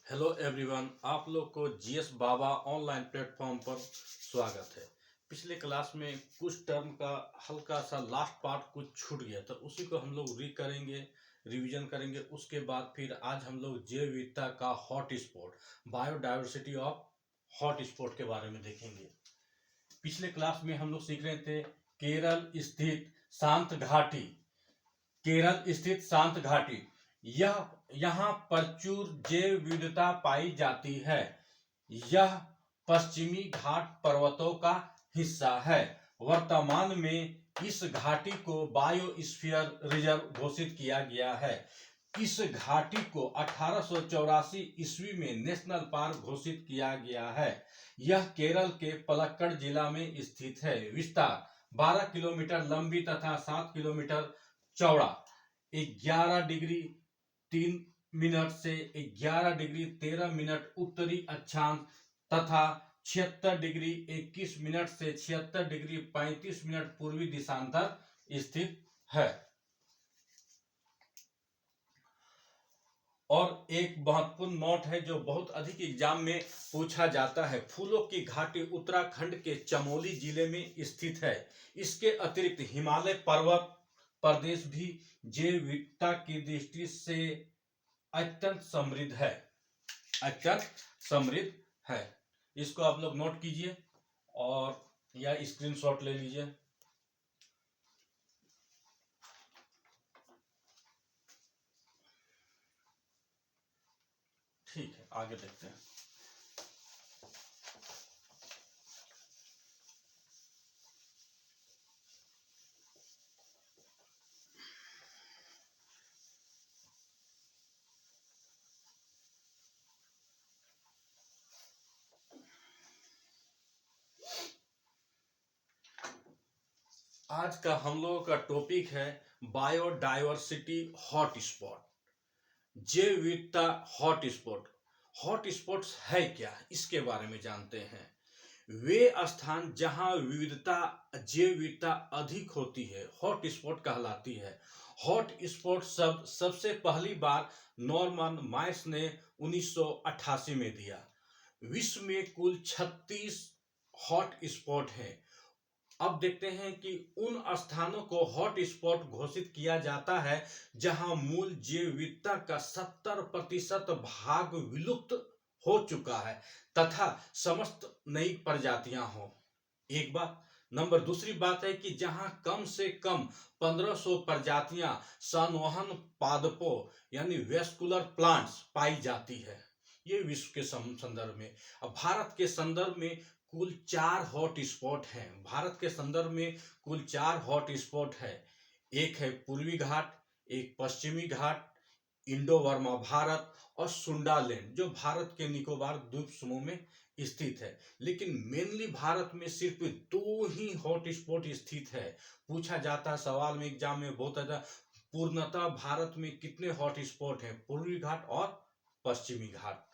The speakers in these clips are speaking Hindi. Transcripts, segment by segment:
हेलो एवरीवन, आप लोग को जीएस बाबा ऑनलाइन प्लेटफॉर्म पर स्वागत है। पिछले क्लास में कुछ टर्म का हल्का सा लास्ट पार्ट कुछ छूट गया था, उसी को हम लोग रिवीजन करेंगे। उसके बाद फिर आज हम लोग जैव विविधता का hot spot, biodiversity of hot spot के बारे में देखेंगे। पिछले क्लास में हम लोग सीख रहे थे केरल स्थित शांत घाटी। केरल स्थित शांत घाटी, यह यहाँ प्रचुर जैव विविधता पाई जाती है। यह पश्चिमी घाट पर्वतों का हिस्सा है। वर्तमान में इस घाटी को बायोस्फीयर रिजर्व घोषित किया गया है। इस घाटी को 1884 ईस्वी में नेशनल पार्क घोषित किया गया है। यह केरल के पलक्कड़ जिला में स्थित है। विस्तार 12 किलोमीटर लंबी तथा 7 किलोमीटर चौड़ा, 11 डिग्री 3 मिनट से 11 डिग्री 13 मिनट उत्तरी अक्षांश तथा 76 डिग्री 21 मिनट से 76 डिग्री 35 मिनट पूर्वी दिशांतर स्थित है। और एक महत्वपूर्ण नोट है जो बहुत अधिक एग्जाम में पूछा जाता है। फूलों की घाटी उत्तराखंड के चमोली जिले में स्थित है। इसके अतिरिक्त हिमालय पर्वत प्रदेश भी जैव विविधता की दृष्टि से अत्यंत समृद्ध है। अत्यंत समृद्ध है। इसको आप लोग नोट कीजिए और या स्क्रीनशॉट ले लीजिए। ठीक है, आगे देखते हैं। आज का हम लोगों का टॉपिक है बायोडाइवर्सिटी हॉट स्पॉट, जैव विविधता हॉट स्पॉट। हॉट स्पॉट्स है क्या, इसके बारे में जानते हैं। वे स्थान जहां विविधता, जैव विविधता अधिक होती है, हॉट स्पॉट कहलाती है। हॉट स्पॉट शब्द सबसे पहली बार नॉर्मन माइस ने 1988 में दिया। विश्व में कुल 36 हॉट स्पॉट हैं। अब देखते हैं कि उन स्थानों को हॉट स्पॉट घोषित किया जाता है जहां मूल जैव विविधता का 70% भाग विलुप्त हो चुका है तथा समस्त नई प्रजातियां हो। एक बात। नंबर दूसरी बात है कि जहां कम से कम 1500 प्रजातियां संवहन पादपों यानी वेस्कुलर प्लांट्स पाई जाती है। ये विश्व के संदर्भ में। अब भारत के संदर्भ में कुल 4 हॉट स्पॉट हैं। भारत के संदर्भ में कुल 4 हॉट स्पॉट है। एक है पूर्वी घाट, एक पश्चिमी घाट, इंडो वर्मा भारत और सुंडालैंड जो भारत के निकोबार द्वीप समूह में स्थित है। लेकिन मेनली भारत में सिर्फ 2 ही हॉट स्पॉट स्थित है। पूछा जाता है सवाल में, एग्जाम में बहुत ज्यादा, पूर्णतः भारत में कितने हॉट स्पॉट हैं? पूर्वी घाट और पश्चिमी घाट।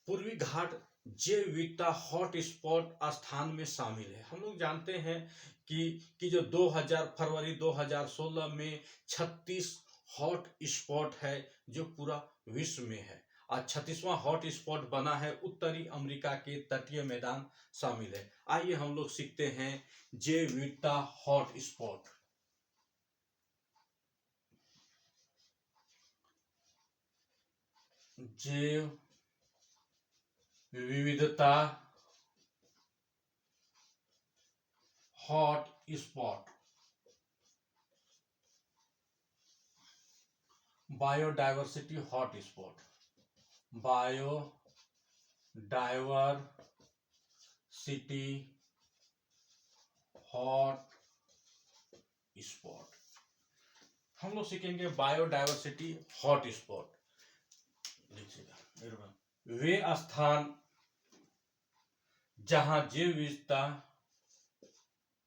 पूर्वी घाट जैव विविधता हॉट स्पॉट स्थान में शामिल है। हम लोग जानते हैं कि जो 2000 फरवरी 2016 में 36 हॉट स्पॉट है जो पूरा विश्व में है। और 36वां हॉट स्पॉट बना है उत्तरी अमेरिका के तटीय मैदान शामिल है। आइए हम लोग सीखते हैं जैव विविधता हॉट स्पॉट। जैव विविधता hot spot, biodiversity hot spot, biodiversity hot spot. हम लोग सीखेंगे बायोडाइवर्सिटी हॉट स्पॉट। देखिएगा, वे स्थान जहां जैव विविधता,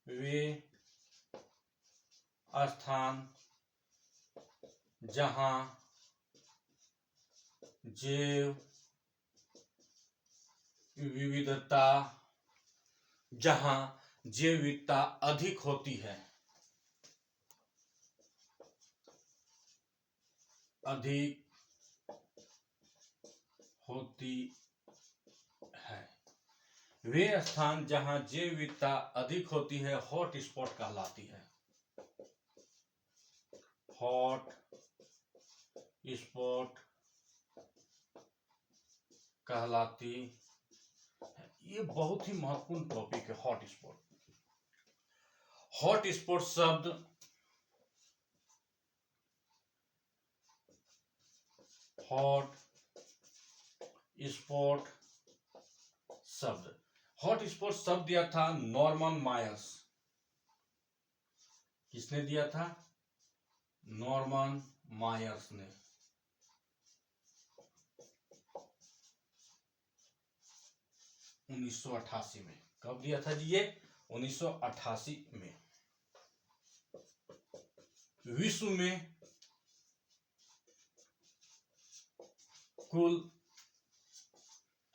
वे स्थान जहां जैव विविधता, जहां जैव विविधता अधिक होती है, अधिक होती है। वे स्थान जहां जैव विविधता अधिक होती है हॉट स्पॉट कहलाती है। हॉट स्पॉट कहलाती है। ये बहुत ही महत्वपूर्ण टॉपिक है हॉट स्पॉट। हॉट स्पॉट शब्द हॉट स्पॉट शब्द दिया था नॉर्मन मायर्स। किसने दिया था? नॉर्मन मायर्स ने। उन्नीस सौ अट्ठासी में। कब दिया था जी ये? 1988 में। विश्व में कुल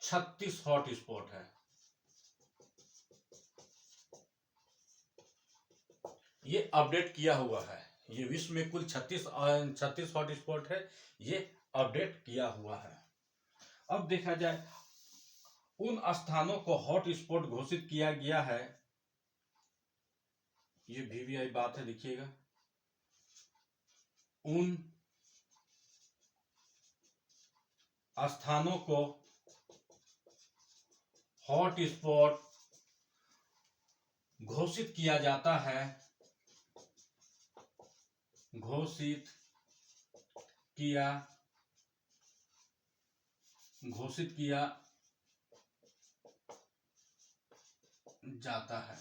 36 हॉट स्पॉट है। ये अपडेट किया हुआ है। ये विश्व में कुल 36 हॉट स्पॉट है। ये अपडेट किया हुआ है। अब देखा जाए उन स्थानों को हॉट स्पॉट घोषित किया गया है। ये वीवीआई बात है, देखिएगा। उन स्थानों को हॉट स्पॉट घोषित किया जाता है। घोषित किया जाता है।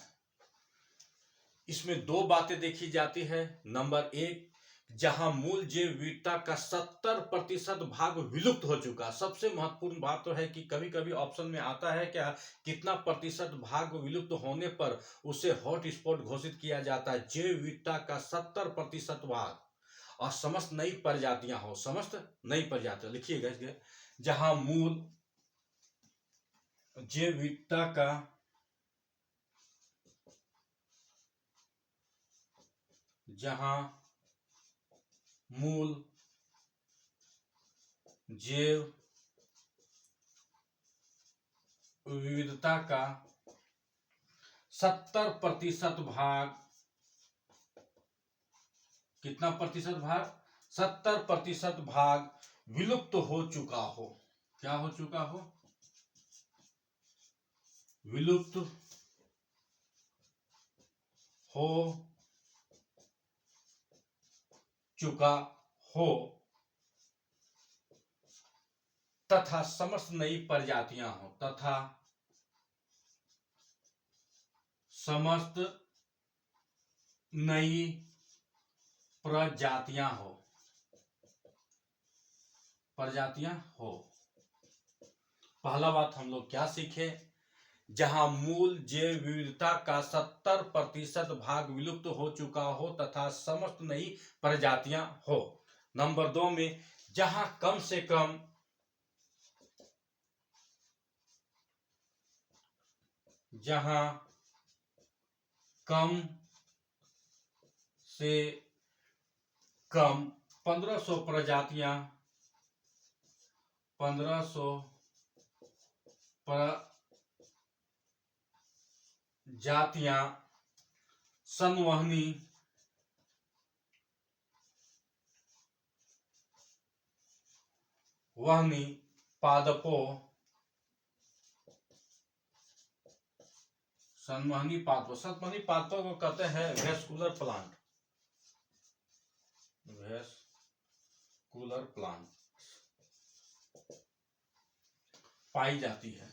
इसमें दो बातें देखी जाती है। नंबर एक, जहां मूल जैव विविधता का 70% भाग विलुप्त हो चुका। सबसे महत्वपूर्ण बात तो है कि कभी कभी ऑप्शन में आता है क्या, कितना प्रतिशत भाग विलुप्त होने पर उसे हॉट स्पॉट घोषित किया जाता है। जैव विविधता का 70% भाग और समस्त नई प्रजातियां हो। समस्त नई प्रजातियां लिखिएगा। जहां मूल जैव विविधता का जैव विविधता का 70% भाग, कितना प्रतिशत भाग? 70% भाग विलुप्त हो चुका हो। क्या हो चुका हो? विलुप्त हो चुका हो तथा समस्त नई प्रजातियां हो। तथा समस्त नई प्रजातियां हो। पहला बात हम लोग क्या सीखे? जहां मूल जैव विविधता का 70% भाग विलुप्त हो चुका हो तथा समस्त नई प्रजातियां हो। नंबर 2 में, जहां कम से कम कम से कम 1500 प्रजातियां संवहनी पादपों को कहते हैं वेस्कुलर प्लांट पाई जाती है।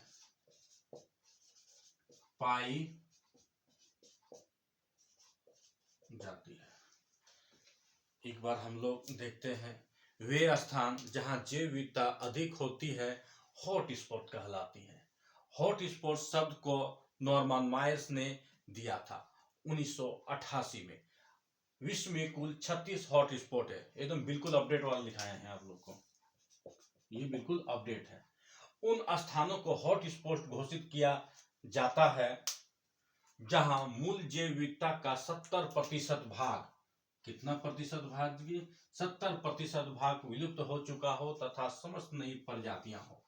एक बार हम लोग देखते हैं। वे स्थान जहां जैव विविधता अधिक होती है हॉट स्पॉट कहलाती है। हॉट स्पॉट शब्द को नॉर्मन मायर्स ने दिया था 1988 में। विश्व में कुल 36 हॉट स्पॉट है। एकदम बिल्कुल अपडेट वाला दिखाए हैं आप लोग को। ये बिल्कुल अपडेट है। उन स्थानों को हॉट स्पॉट घोषित किया जाता है जहां मूल जैव विविधता का 70% भाग, कितना प्रतिशत भाग दिए? 70% भाग विलुप्त हो चुका हो तथा समस्त नई प्रजातियां हो।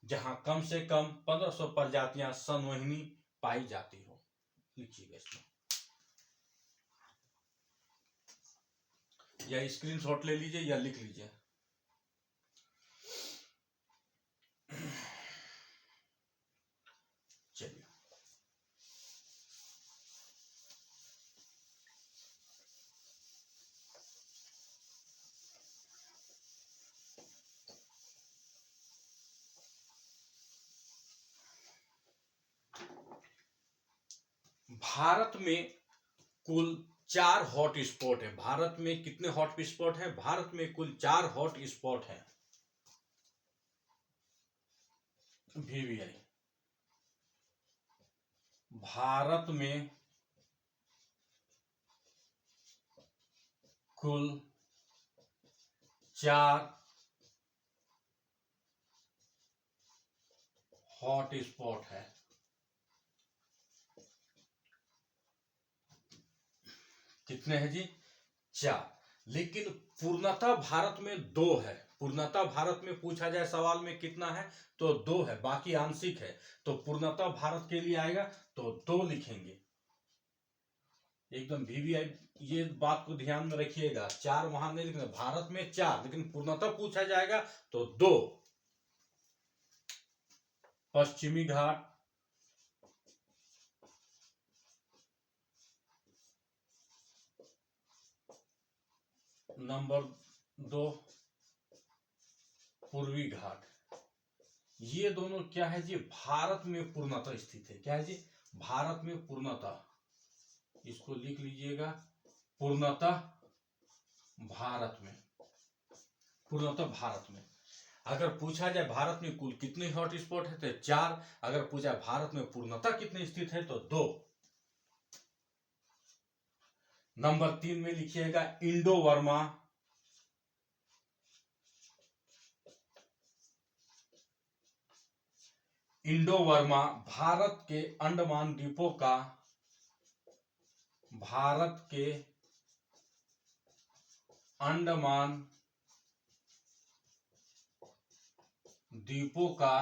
जहां कम से कम 1500 प्रजातियां संवहनी पाई जाती हो। लिखिएगा इसमें, या स्क्रीनशॉट ले लीजिए या लिख लीजिए। चलिए, भारत में कुल 4 हॉट स्पॉट है। भारत में कितने हॉट स्पॉट है? भारत में कुल 4 हॉट स्पॉट है। VVI, भारत में कुल 4 हॉट स्पॉट है। कितने हैं जी? 4। लेकिन पूर्णतः भारत में 2 है। पूर्णतः भारत में पूछा जाए सवाल में कितना है तो 2 है, बाकी आंशिक है। तो पूर्णतः भारत के लिए आएगा तो 2 लिखेंगे। एकदम VVI, ये बात को ध्यान में रखिएगा। 4 वहां नहीं लिखना, भारत में 4, लेकिन पूर्णतः पूछा जाएगा तो 2। पश्चिमी घाट, नंबर 2 पूर्वी घाट। ये दोनों क्या है जी? भारत में पूर्णतः स्थित है। क्या है जी? भारत में पूर्णतः, इसको लिख लीजिएगा, पूर्णतः भारत में, पूर्णतः भारत में। अगर पूछा जाए भारत में कुल कितने हॉट स्पॉट है तो 4। अगर पूछा भारत में पूर्णतः कितने स्थित है तो 2। नंबर 3 में लिखिएगा इंडो वर्मा। इंडो वर्मा भारत के अंडमान द्वीपों का, भारत के अंडमान द्वीपों का,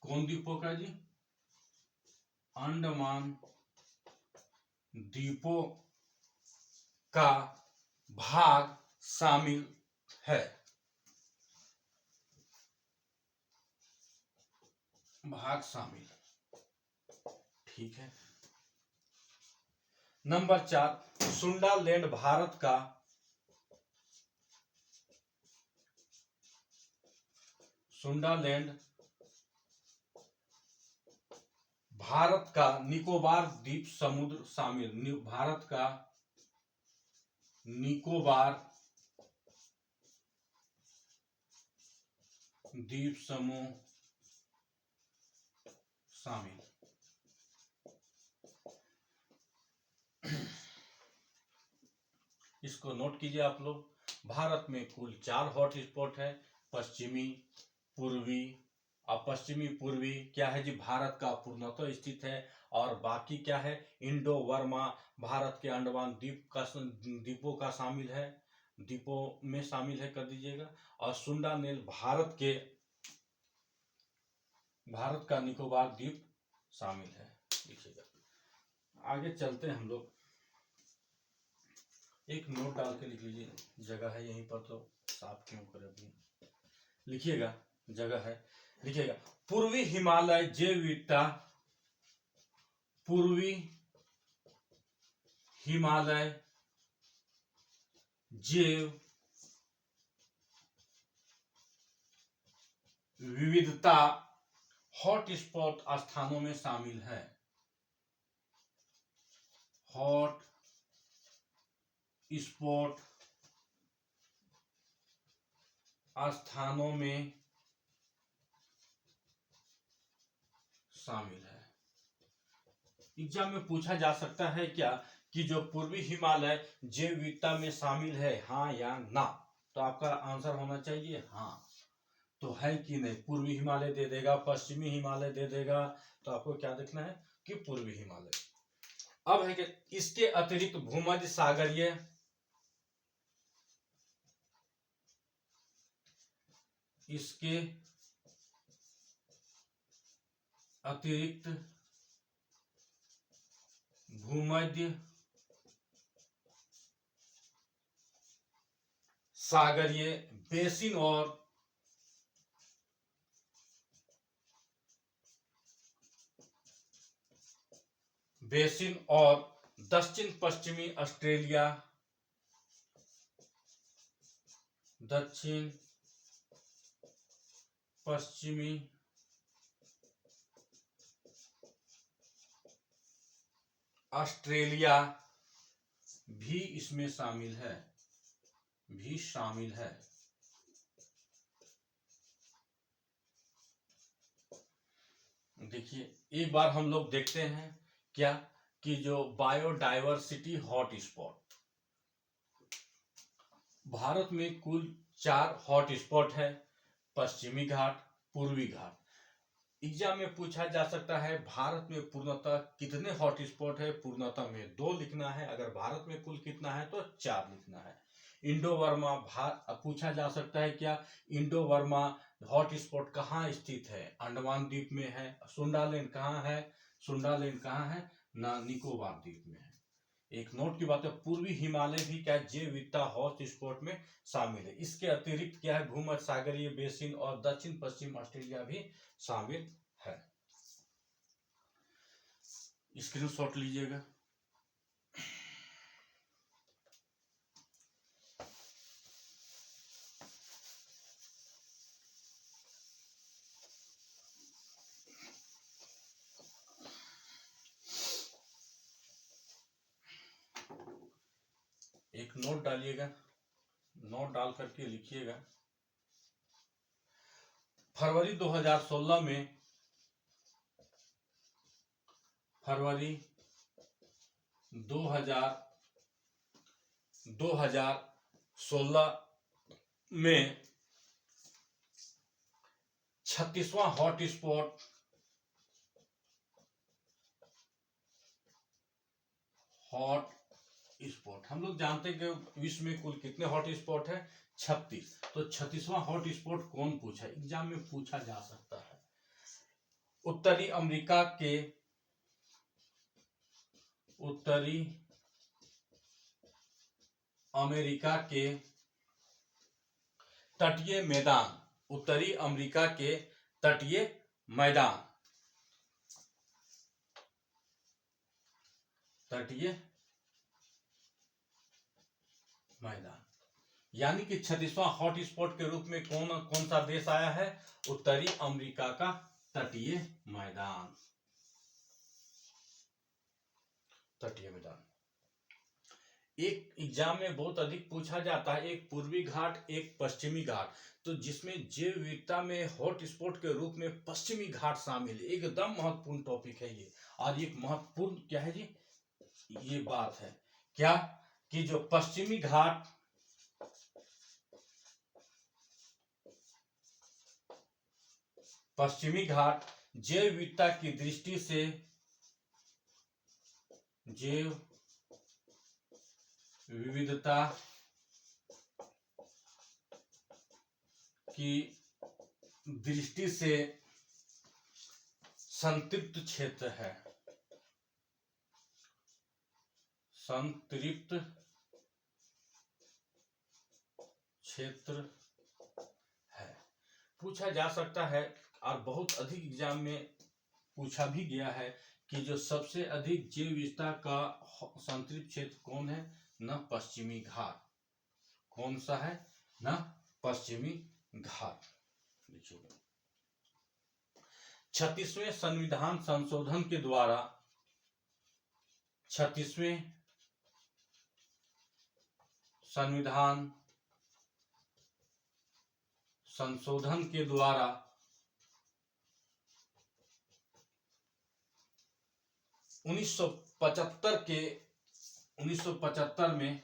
कौन द्वीपों का जी? अंडमान द्वीपों का भाग शामिल है। भाग शामिल, ठीक है। नंबर 4 सुंडालैंड भारत का, सुंडालैंड भारत का निकोबार द्वीप समुद्र शामिल। भारत का निकोबार द्वीप समूह शामिल। इसको नोट कीजिए आप लोग। भारत में कुल 4 हॉट स्पॉट है। पश्चिमी, पूर्वी, और पश्चिमी पूर्वी क्या है जी? भारत का पूर्णतः स्थित है। और बाकी क्या है? इंडो वर्मा भारत के अंडमान द्वीपों का शामिल है, द्वीपों में शामिल है, कर दीजिएगा। और सुंडानेल भारत का निकोबार द्वीप शामिल है, लिखिएगा। आगे चलते हैं हम लोग। एक नोट डाल के लिख लीजिए, जगह है यहीं पर तो साफ क्यों करें अभी। लिखिएगा, जगह है, लिखिएगा। पूर्वी हिमालय जैव विविधता, पूर्वी हिमालय जैव विविधता हॉट स्पॉट स्थानों में शामिल है। हॉट स्पॉट स्थानों में शामिल है। एग्जाम में पूछा जा सकता है क्या कि जो पूर्वी हिमालय जैव विविधता में शामिल है, हाँ या ना? तो आपका आंसर होना चाहिए हाँ। तो है कि नहीं? पूर्वी हिमालय दे देगा, पश्चिमी हिमालय दे देगा, तो आपको क्या देखना है कि पूर्वी हिमालय। अब है कि इसके अतिरिक्त भूमध्य सागरीय, इसके अतिरिक्त भूमध्य सागरीय बेसिन और दक्षिण पश्चिमी ऑस्ट्रेलिया, दक्षिण पश्चिमी ऑस्ट्रेलिया भी इसमें शामिल है, देखिए एक बार हम लोग देखते हैं क्या कि जो बायोडायवर्सिटी हॉट स्पॉट, भारत में कुल 4 हॉट स्पॉट है, पश्चिमी घाट, पूर्वी घाट। एग्जाम में पूछा जा सकता है भारत में पूर्णतः कितने हॉट स्पॉट है, पूर्णतः में 2 लिखना है, अगर भारत में कुल कितना है तो 4 लिखना है। इंडो वर्मा पूछा जा सकता है क्या इंडो वर्मा हॉट स्पॉट कहाँ स्थित है, अंडमान द्वीप में है। सुंडालैंड कहाँ है, सुंडालैंड कहाँ है ना, निकोबार द्वीप में है। एक नोट की बात है, पूर्वी हिमालय भी क्या जैव विविधता हॉट स्पॉट में शामिल है। इसके अतिरिक्त क्या है, भूमध्य सागरीय बेसिन और दक्षिण पश्चिम ऑस्ट्रेलिया भी शामिल है। स्क्रीनशॉट लीजिएगा। एक नोट डालिएगा, नोट डाल करके लिखिएगा। फरवरी 2016 में, फरवरी 2016 में 36वां हॉट स्पॉट हम लोग जानते हैं कि विश्व में कुल कितने हॉट स्पॉट है, 36। तो 36वां हॉट स्पॉट कौन पूछा, एग्जाम में पूछा जा सकता है। उत्तरी अमेरिका के तटीय मैदान, उत्तरी अमेरिका के तटीय मैदान, यानी कि 36वां हॉट स्पॉट के रूप में कौन सा देश आया है, उत्तरी अमेरिका का तटीय मैदान। एक एग्जाम में बहुत अधिक पूछा जाता है, एक पूर्वी घाट एक पश्चिमी घाट, तो जिसमें जैव विविधता में हॉट स्पॉट के रूप में पश्चिमी घाट शामिल है। एकदम महत्वपूर्ण टॉपिक है ये। और एक महत्वपूर्ण क्या है जी, ये बात है क्या कि जो पश्चिमी घाट जैव विविधता की दृष्टि से, जैव विविधता की दृष्टि से संतृप्त क्षेत्र है, संतृप्त क्षेत्र है। पूछा जा सकता है और बहुत अधिक एग्जाम में पूछा भी गया है कि जो सबसे अधिक जैव विविधता का संतृप्त क्षेत्र कौन है, न पश्चिमी घाट। कौन सा है, न पश्चिमी घाट। 36वें संविधान संशोधन के द्वारा, 36वें संविधान संशोधन के द्वारा 1975 में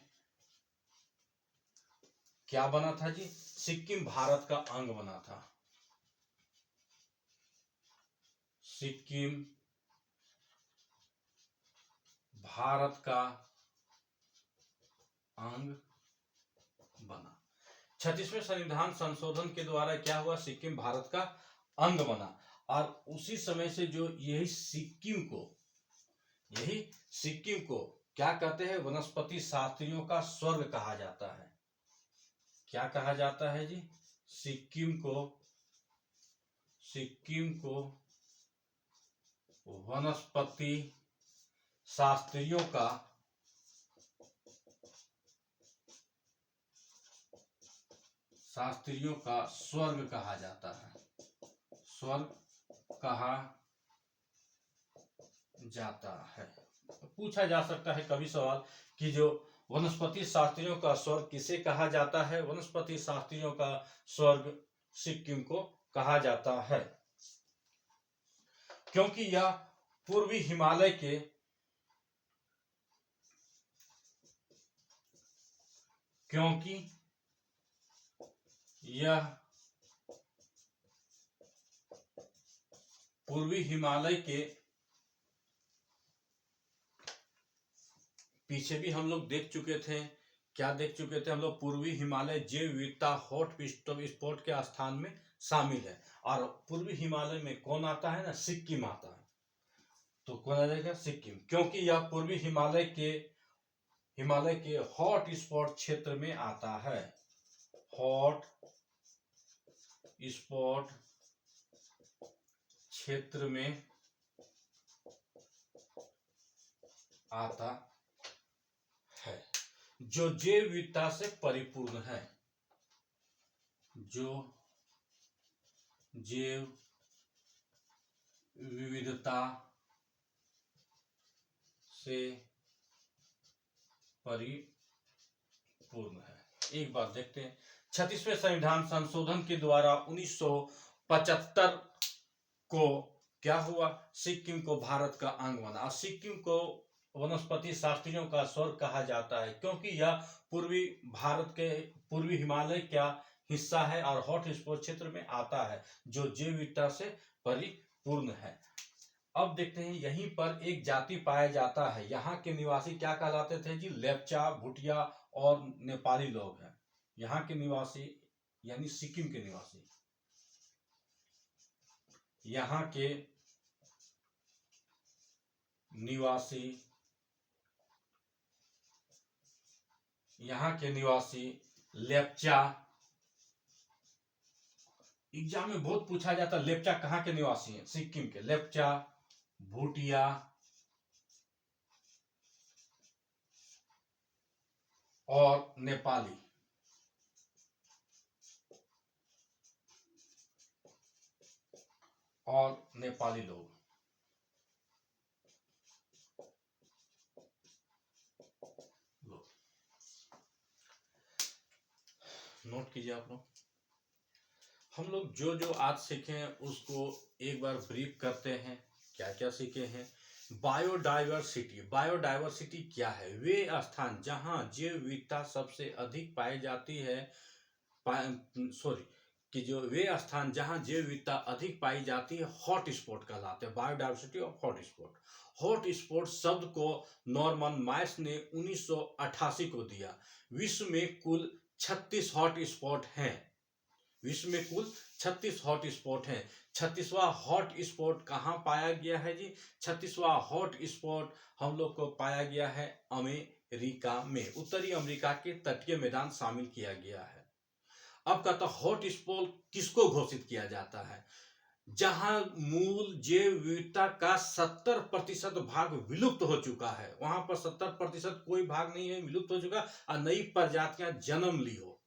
क्या बना था जी, सिक्किम भारत का अंग बना था। सिक्किम भारत का अंग बना। 36वें संविधान संशोधन के द्वारा क्या हुआ, सिक्किम भारत का अंग बना। और उसी समय से जो यही सिक्किम को क्या कहते हैं, वनस्पति शास्त्रियों का स्वर्ग कहा जाता है। क्या कहा जाता है जी, सिक्किम को वनस्पति शास्त्रियों का स्वर्ग कहा जाता है, स्वर्ग कहा जाता है। पूछा जा सकता है कभी सवाल कि जो वनस्पति शास्त्रियों का स्वर्ग किसे कहा जाता है, वनस्पति शास्त्रियों का स्वर्ग सिक्किम को कहा जाता है, क्योंकि यह पूर्वी हिमालय के पीछे भी हम लोग देख चुके थे, क्या देख चुके थे हम लोग, पूर्वी हिमालय जैव विविधता हॉट स्पॉट के स्थान में शामिल है। और पूर्वी हिमालय में कौन आता है ना, सिक्किम आता है। तो कौन आ जाएगा, सिक्किम, क्योंकि यह पूर्वी हिमालय के हॉट स्पॉट क्षेत्र में आता है, हॉट स्पॉट क्षेत्र में आता है, जो जैव विविधता से परिपूर्ण है, जो जैव विविधता से परिपूर्ण है। एक बार देखते हैं, 36वें संविधान संशोधन के द्वारा 1975 को क्या हुआ, सिक्किम को भारत का अंग बना। सिक्किम को वनस्पति शास्त्रियों का स्वर्ग कहा जाता है, क्योंकि यह पूर्वी भारत के पूर्वी हिमालय का हिस्सा है और हॉट स्पॉट क्षेत्र में आता है, जो जैव विविधता से परिपूर्ण है। अब देखते हैं, यहीं पर एक जाति पाया जाता है, यहाँ के निवासी क्या कहलाते थे जी, लेप्चा, भूटिया और नेपाली लोग हैं। यहाँ के निवासी यानी सिक्किम के निवासी, यहाँ के निवासी लेप्चा। एग्जाम में बहुत पूछा जाता है, लेप्चा कहाँ के निवासी हैं, सिक्किम के, लेप्चा, भूटिया और नेपाली। लोग नोट कीजिए आप लोग। हम लोग जो आज सीखे हैं उसको एक बार ब्रीफ करते हैं। क्या क्या सीखे हैं, बायोडाइवर्सिटी क्या है, वे स्थान जहां जैव विविधता सबसे अधिक पाई जाती है, वे स्थान जहां जैव विविधता अधिक पाई जाती है हॉट स्पॉट कहलाते हैं, biodiversity of hot spot. Hot spot शब्द को नॉर्मन मायर्स ने 1988 को दिया। विश्व में कुल 36 हॉट स्पॉट हैं, विश्व में कुल 36 हॉट स्पॉट हैं। 36वां हॉट स्पॉट कहाँ पाया गया है जी, 36वां हॉट स्पॉट हम लोग को पाया गया है अमेरिका में, उत्तरी अमेरिका के तटीय मैदान शामिल किया गया है। अब कहता हॉट स्पॉट किसको घोषित किया जाता है, जहां मूल जैव विविधता का 70% भाग विलुप्त हो चुका है, वहां पर 70% कोई भाग नहीं है, विलुप्त हो चुका और नई प्रजातियां जन्म ली हो।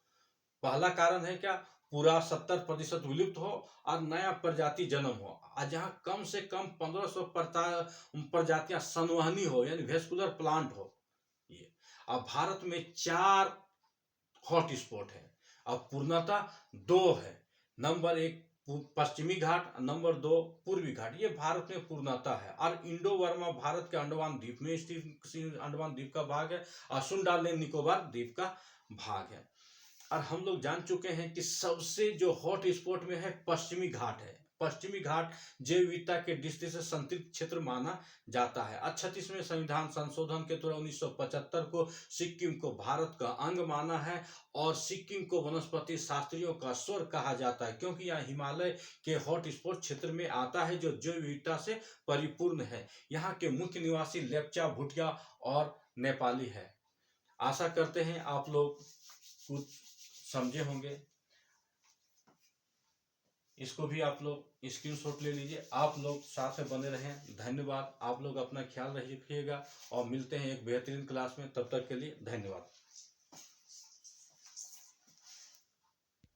पहला कारण है क्या, पूरा 70% विलुप्त हो और नया प्रजाति जन्म हो, और जहां कम से कम 1500 प्रजातियां संवहनी हो यानी वेस्कुलर प्लांट हो। ये अब भारत में 4 हॉट स्पॉट है, अब पूर्णतः 2 है। नंबर 1 पश्चिमी घाट, नंबर 2 पूर्वी घाट, ये भारत में पूर्णतः है। और इंडो वर्मा भारत के अंडमान द्वीप में स्थित अंडमान द्वीप का भाग है और सुंडालेन निकोबार द्वीप का भाग है। और हम लोग जान चुके हैं कि सबसे जो हॉट स्पॉट में है पश्चिमी घाट है, पश्चिमी घाट जैव विविधता के दृष्टि से संतृप्त क्षेत्र माना जाता है। 38वें संविधान संशोधन के द्वारा 1975 को सिक्किम को भारत का अंग माना है और सिक्किम को वनस्पति शास्त्रियों का स्वर्ग कहा जाता है, क्योंकि यह हिमालय के हॉटस्पॉट क्षेत्र में आता है जो जैव विविधता से परिपूर्ण है। यहाँ के मुख्य निवासी लेप्चा, भूटिया और नेपाली है। आशा करते हैं आप लोग कुछ समझे होंगे। इसको भी आप लोग स्क्रीनशॉट ले लीजिए। आप लोग साथ में बने रहें। धन्यवाद। आप लोग अपना ख्याल रखिएगा और मिलते हैं एक बेहतरीन क्लास में। तब तक के लिए धन्यवाद।